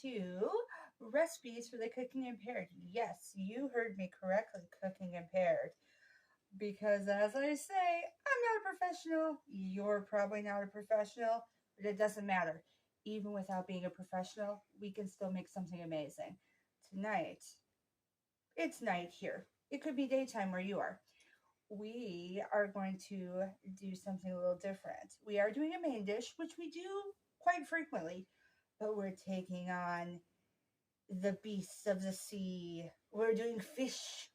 to recipes for the cooking impaired. Yes, you heard me correctly, cooking impaired. Because as I say, I'm not a professional. You're probably not a professional, but it doesn't matter. Even without being a professional, we can still make something amazing. Tonight, it's night here. It could be daytime where you are. We are going to do something a little different. We are doing a main dish, which we do quite frequently, but we're taking on the beasts of the sea. We're doing fish.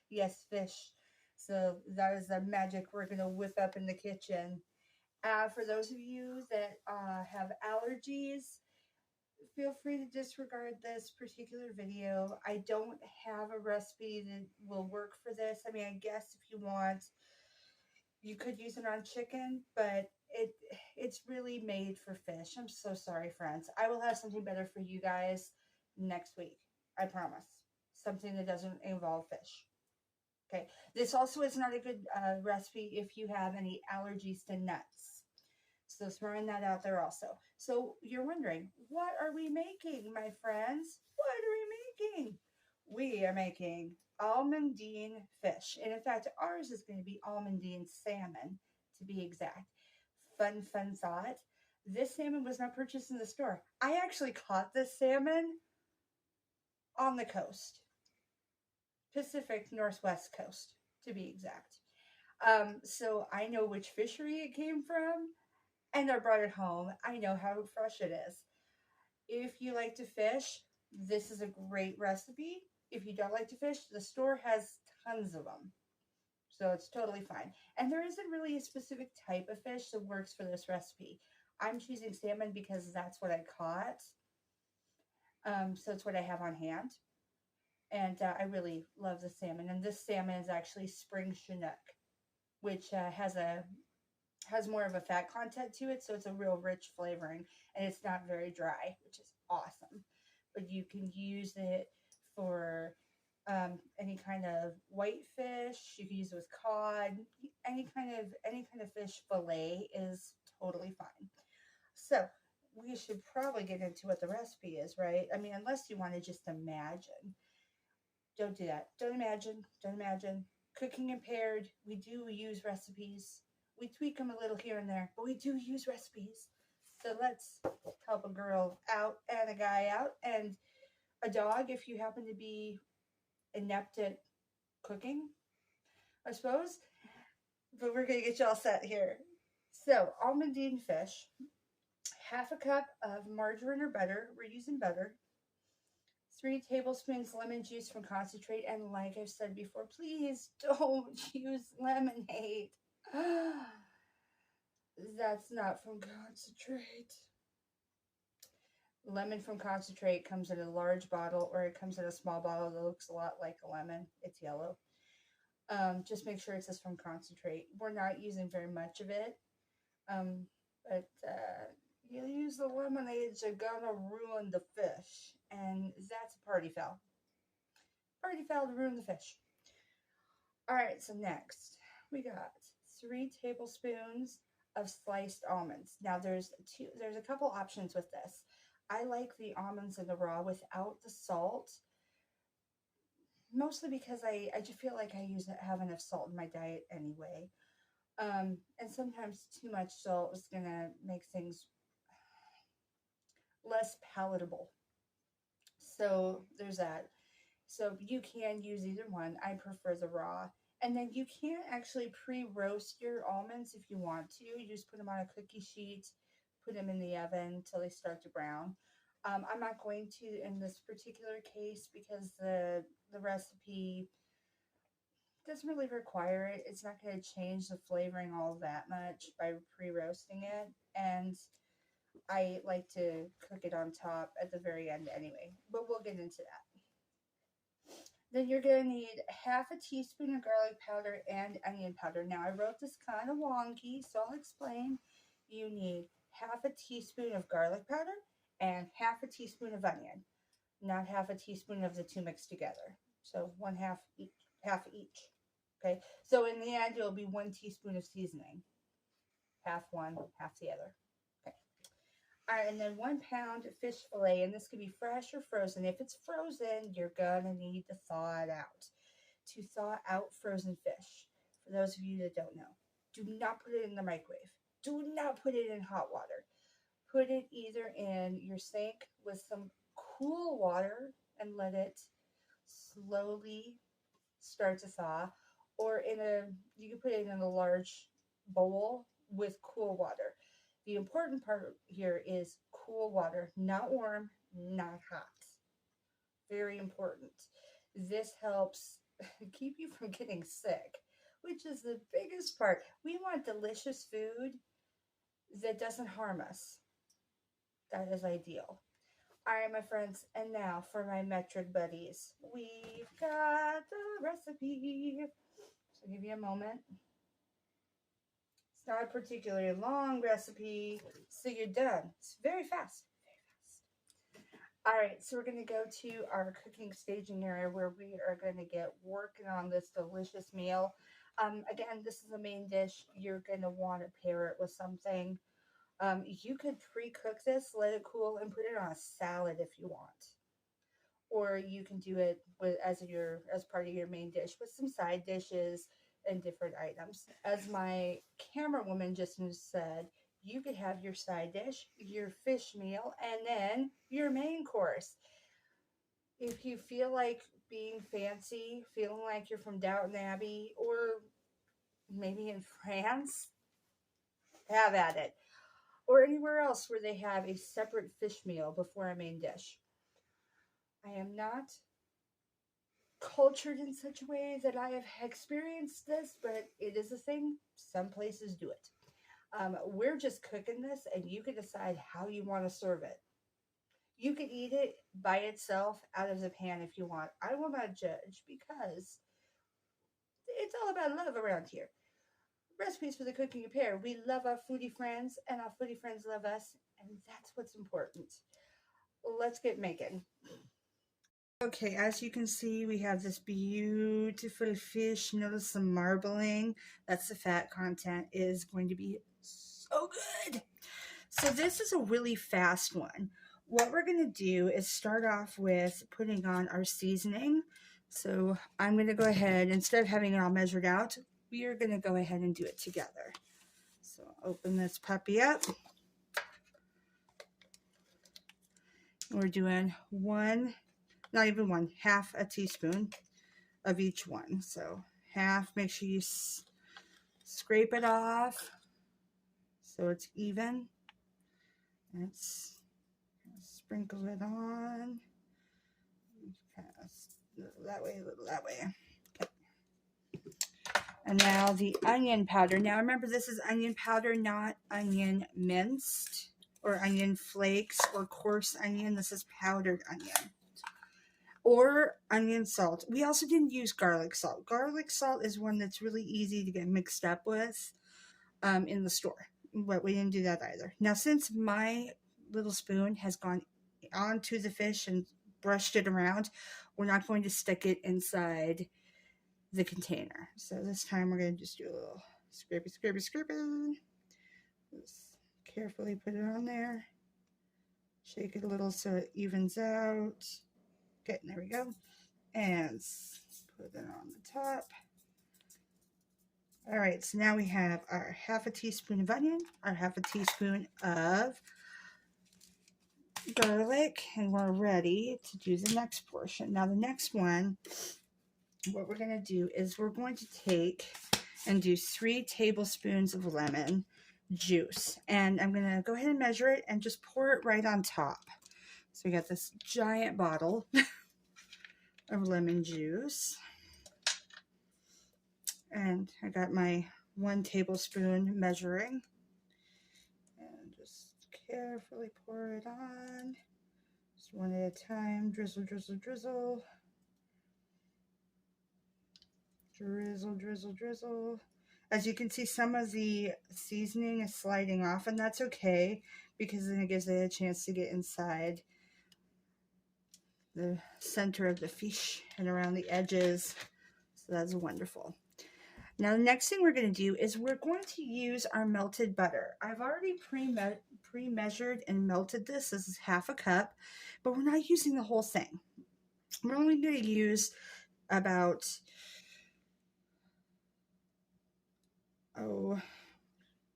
Yes, fish. So that is the magic we're going to whip up in the kitchen. For those of you that have allergies, feel free to disregard this particular video. I don't have a recipe that will work for this. I mean, I guess if you want, you could use it on chicken, but it's really made for fish. I'm so sorry, friends. I will have something better for you guys next week. I promise. Something that doesn't involve fish. Okay. This also is not a good recipe if you have any allergies to nuts. So throwing that out there also. So you're wondering, what are we making, my friends? What are we making? We are making Almondine fish. And in fact, ours is going to be Almondine salmon, to be exact. Fun thought. This salmon was not purchased in the store. I actually caught this salmon on the coast. Pacific Northwest coast, to be exact. So I know which fishery it came from, and I brought it home. I know how fresh it is. If you like to fish, this is a great recipe. If you don't like to fish, the store has tons of them. So it's totally fine. And there isn't really a specific type of fish that works for this recipe. I'm choosing salmon because that's what I caught. So it's what I have on hand. And I really love the salmon. And this salmon is actually spring Chinook, which has more of a fat content to it, so it's a real rich flavoring, and it's not very dry, which is awesome. But you can use it for any kind of white fish. You can use it with cod. Any kind of fish fillet is totally fine. So we should probably get into what the recipe is, right? I mean, unless you want to just imagine. Don't do that. Don't imagine. Don't imagine. Cooking impaired, we do use recipes. We tweak them a little here and there, but we do use recipes. So let's help a girl out and a guy out and a dog if you happen to be inept at cooking, I suppose. But we're going to get you all set here. So, almondine fish, half a cup of margarine or butter. We're using butter. 3 tablespoons lemon juice from concentrate. And like I've said before, please don't use lemonade. That's not from concentrate. Lemon from concentrate comes in a large bottle, or it comes in a small bottle that looks a lot like a lemon. It's yellow. Just make sure it says from concentrate. We're not using very much of it. But you use the lemonades, you're gonna ruin the fish. And that's a party foul. Party foul to ruin the fish. Alright, so next we got 3 tablespoons of sliced almonds. Now there's a couple options with this. I like the almonds in the raw without the salt, mostly because I just feel like I have enough salt in my diet anyway. And sometimes too much salt is gonna make things less palatable. So there's that. So you can use either one. I prefer the raw. And then you can actually pre-roast your almonds if you want to. You just put them on a cookie sheet, put them in the oven until they start to brown. I'm not going to in this particular case because the recipe doesn't really require it. It's not going to change the flavoring all that much by pre-roasting it. And I like to cook it on top at the very end anyway. But we'll get into that. Then you're going to need half a teaspoon of garlic powder and onion powder. Now, I wrote this kind of wonky, so I'll explain. You need half a teaspoon of garlic powder and half a teaspoon of onion, not half a teaspoon of the two mixed together. So half each. Okay, so in the end, it'll be 1 teaspoon of seasoning. Half one, half the other. Okay. All right, and then 1 pound fish fillet, and this can be fresh or frozen. If it's frozen, you're gonna need to thaw it out. To thaw out frozen fish, for those of you that don't know, do not put it in the microwave. Do not put it in hot water. Put it either in your sink with some cool water and let it slowly start to thaw, or you can put it in a large bowl with cool water. The important part here is cool water, not warm, not hot. Very important. This helps keep you from getting sick, which is the biggest part. We want delicious food that doesn't harm us. That is ideal. All right, my friends, and now for my metric buddies. We've got the recipe. So I'll give you a moment. It's not a particularly long recipe, so you're done. It's very fast. All right, so we're going to go to our cooking staging area where we are going to get working on this delicious meal. Again, this is a main dish. You're going to want to pair it with something. You could pre-cook this, let it cool, and put it on a salad if you want. Or you can do it with as part of your main dish with some side dishes and different items. As my camera woman just said, you could have your side dish, your fish meal, and then your main course. If you feel like being fancy, feeling like you're from Downton Abbey or maybe in France, have at it. Or anywhere else where they have a separate fish meal before a main dish. I am not cultured in such a way that I have experienced this, but it is a thing. Some places do it. We're just cooking this, and you can decide how you want to serve it. You can eat it by itself out of the pan if you want. I will not judge because it's all about love around here. Recipes for the cooking pair. We love our foodie friends, and our foodie friends love us, and that's what's important. Let's get making. Okay, as you can see, we have this beautiful fish. Notice the marbling. That's the fat content is going to be so good. So this is a really fast one. What we're going to do is start off with putting on our seasoning. So I'm going to go ahead, instead of having it all measured out, we are going to go ahead and do it together. So open this puppy up. We're doing not even one, half a teaspoon of each one. So half, make sure you scrape it off so it's even. Let's sprinkle it on. That way, a little that way. Okay. And now the onion powder. Now remember, this is onion powder, not onion minced or onion flakes or coarse onion. This is powdered onion. Or onion salt. We also didn't use garlic salt. Garlic salt is one that's really easy to get mixed up with in the store, but we didn't do that either. Now, since my little spoon has gone onto the fish and brushed it around, we're not going to stick it inside the container. So this time we're going to just do a little scrapey. Just carefully put it on there. Shake it a little so it evens out. Okay, there we go. And put it on the top. All right, so now we have our half a teaspoon of onion, our half a teaspoon of garlic, and we're ready to do the next portion. Now the next one, what we're going to do is we're going to take and do 3 tablespoons of lemon juice. And I'm going to go ahead and measure it and just pour it right on top. So we got this giant bottle of lemon juice. And I got my 1 tablespoon measuring. And just carefully pour it on. Just one at a time. Drizzle, drizzle, drizzle. Drizzle, drizzle, drizzle. As you can see, some of the seasoning is sliding off, and that's okay because then it gives it a chance to get inside the center of the fish and around the edges. So that's wonderful. Now, the next thing we're going to do is we're going to use our melted butter. I've already pre-measured and melted this. This is half a cup, but we're not using the whole thing. We're only going to use about, we're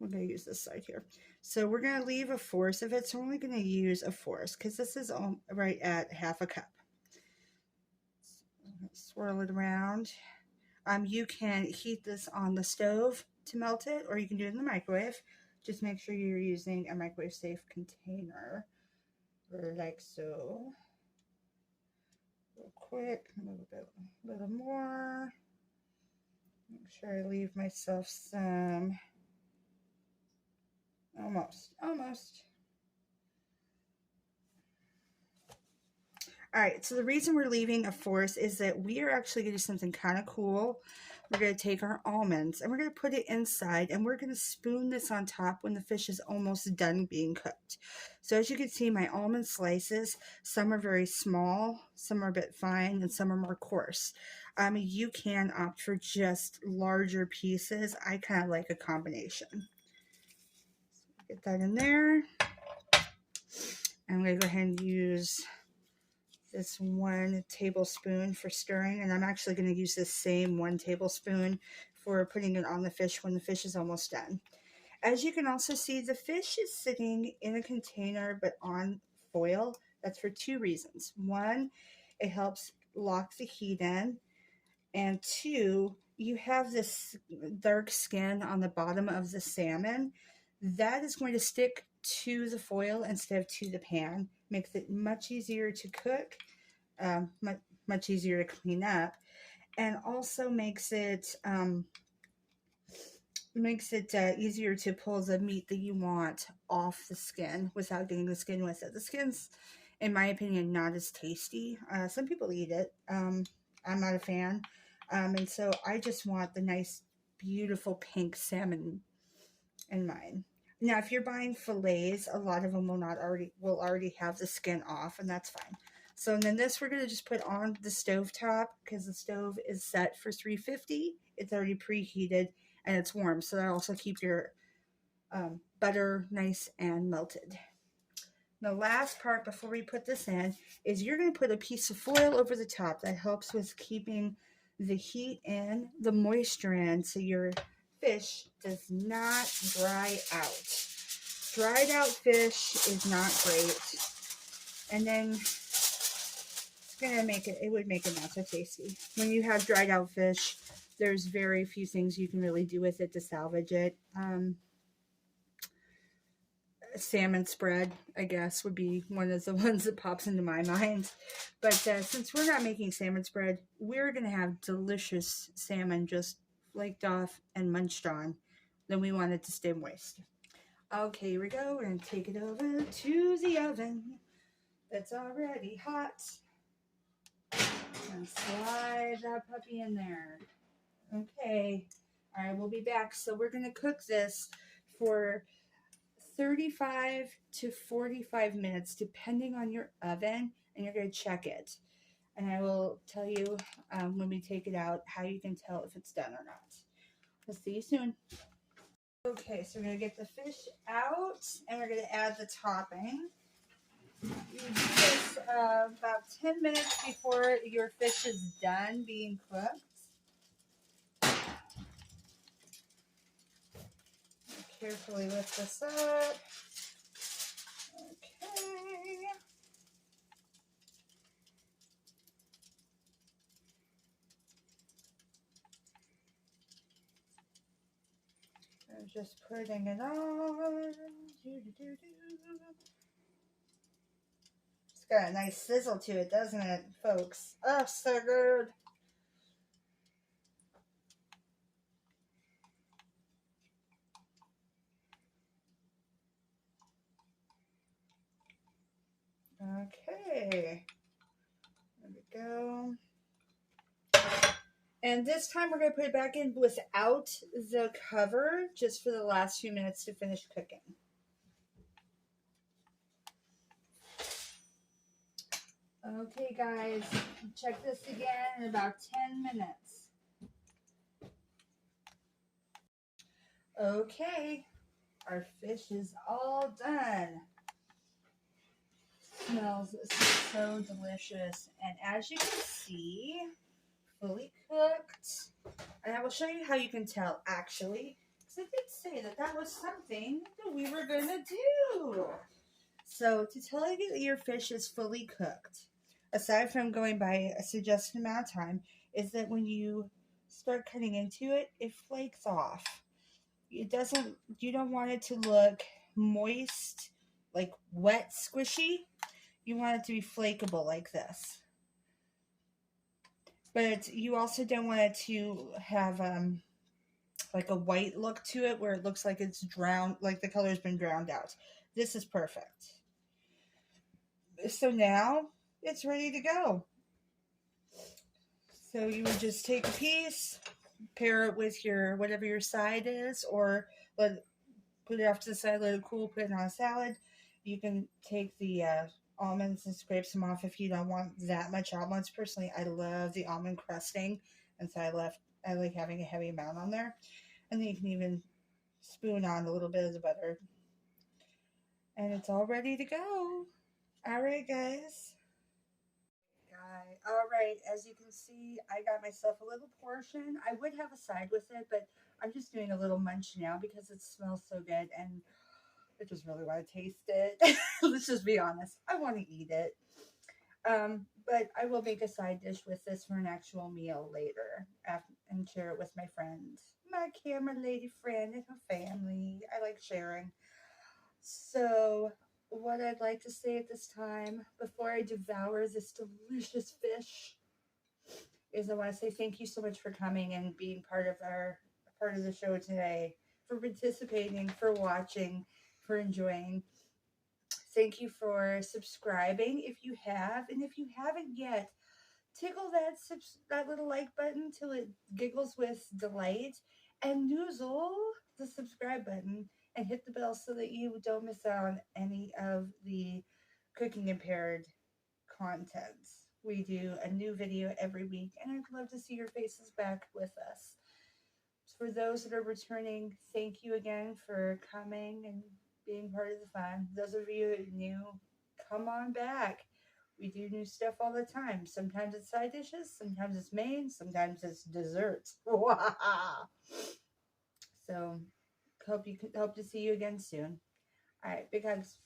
going to use this side here. So we're going to leave a fourth of it. So we're only going to use a fourth because this is right at half a cup. Swirl it around. You can heat this on the stove to melt it, or you can do it in the microwave. Just make sure you're using a microwave safe container, like so. Real quick, a little more. Make sure I leave myself some. Almost. All right, so the reason we're leaving a fourth is that we are actually going to do something kind of cool. We're going to take our almonds and we're going to put it inside, and we're going to spoon this on top when the fish is almost done being cooked. So as you can see, my almond slices, some are very small, some are a bit fine, and some are more coarse. You can opt for just larger pieces. I kind of like a combination. Get that in there. I'm going to go ahead and use this 1 tablespoon for stirring, and I'm actually going to use this same 1 tablespoon for putting it on the fish when the fish is almost done. As you can also see, the fish is sitting in a container but on foil. That's for 2 reasons. 1, it helps lock the heat in, and 2, you have this dark skin on the bottom of the salmon. That is going to stick to the foil instead of to the pan. Makes it much easier to cook, much easier to clean up, and also makes it easier to pull the meat that you want off the skin without getting the skin with it. The skin's, in my opinion, not as tasty. Some people eat it. I'm not a fan. And so I just want the nice, beautiful pink salmon in mine. Now, if you're buying fillets, a lot of them will already have the skin off, and that's fine. So then this we're going to just put on the stove top because the stove is set for 350. It's already preheated and it's warm, so that'll also keep your butter nice and melted. The last part before we put this in is you're going to put a piece of foil over the top. That helps with keeping the heat in, the moisture in, so your fish does not dry out. Dried out fish is not great. And then it's gonna make it would make it not so tasty. When you have dried out fish, there's very few things you can really do with it to salvage it. Salmon spread, I guess, would be one of the ones that pops into my mind. But since we're not making salmon spread, we're going to have delicious salmon just flaked off and munched on. Then we want it to stay moist. Okay, here we go. We're going to take it over to the oven that's already hot. And slide that puppy in there. Okay. All right, we'll be back. So we're going to cook this for 35 to 45 minutes, depending on your oven, and you're going to check it. And I will tell you when we take it out how you can tell if it's done or not. We'll see you soon. Okay, so we're going to get the fish out, and we're going to add the topping. You do this about 10 minutes before your fish is done being cooked. Carefully lift this up. Okay. I'm just putting it on. It's got a nice sizzle to it, doesn't it, folks? Oh, so good. Okay, there we go. And this time we're going to put it back in without the cover, just for the last few minutes to finish cooking. Okay, guys, check this again in about 10 minutes. Okay, our fish is all done. Smells so delicious. And as you can see, fully cooked. And I will show you how you can tell actually. Because I did say that that was something that we were going to do. So to tell you that your fish is fully cooked, aside from going by a suggested amount of time, is that when you start cutting into it, it flakes off. It doesn't, you don't want it to look moist, like wet, squishy. You want it to be flakeable like this. But you also don't want it to have like a white look to it where it looks like it's drowned, like the color's been drowned out. This is perfect. So now it's ready to go. So you would just take a piece, pair it with your whatever your side is, or put it off to the side, let it cool, put it on a salad. You can take the almonds and scrape some off if you don't want that much almonds. Personally, I love the almond crusting, and so I like having a heavy amount on there. And then you can even spoon on a little bit of the butter, and it's all ready to go. All right, guys. All right, as you can see, I got myself a little portion. I would have a side with it, but I'm just doing a little munch now because it smells so good and I just really want to taste it. Let's just be honest. I want to eat it. But I will make a side dish with this for an actual meal later and share it with my friends. My camera lady friend and her family. I like sharing. So, what I'd like to say at this time, before I devour this delicious fish, is I want to say thank you so much for coming and being part of the show today, for participating, for watching, for enjoying. Thank you for subscribing if you have, and if you haven't yet, tickle that little like button till it giggles with delight, and noozle the subscribe button and hit the bell so that you don't miss out on any of the Cooking Impaired contents. We do a new video every week, and I'd love to see your faces back with us. For those that are returning, thank you again for coming and being part of the fun. Those of you who new, come on back. We do new stuff all the time. Sometimes it's side dishes, sometimes it's main, sometimes it's desserts. So hope to see you again soon. All right, big hugs.